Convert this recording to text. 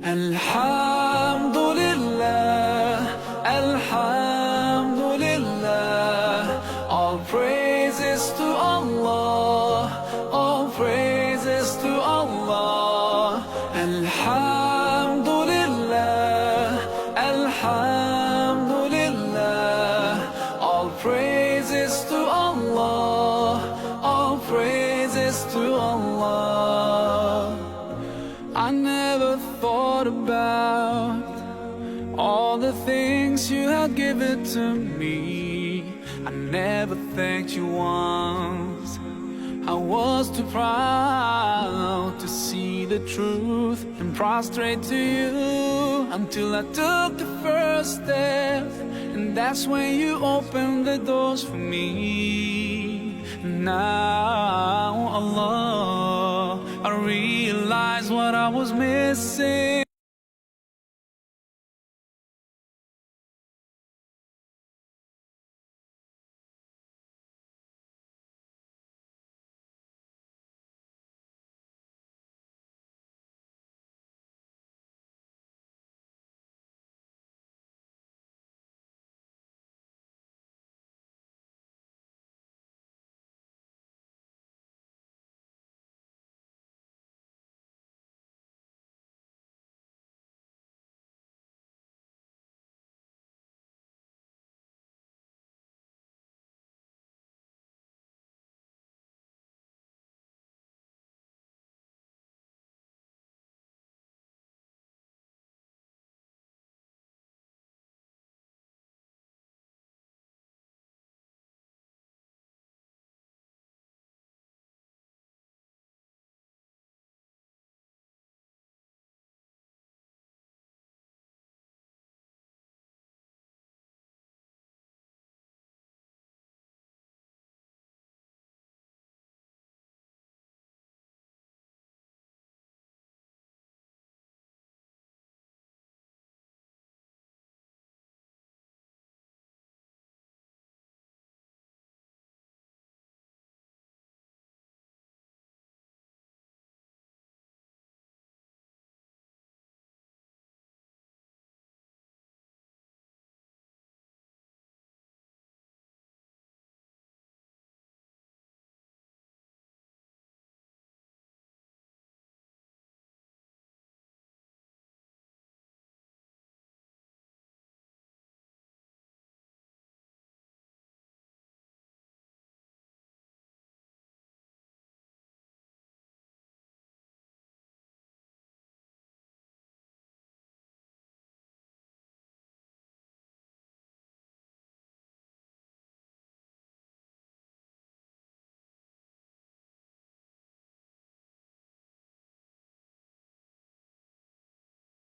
Alhamdulillah, Alhamdulillah, all praises to Allah, all praises to Allah. Alhamdulillah, Alhamdulillah, all praises to Allah, all praises to Allah. I never thought about all the things you had given to me. I never thanked you once. I was too proud to see the truth and prostrate to you until I took the first step, and that's when you opened the doors for me. Now, Allah, I realize what I was missing.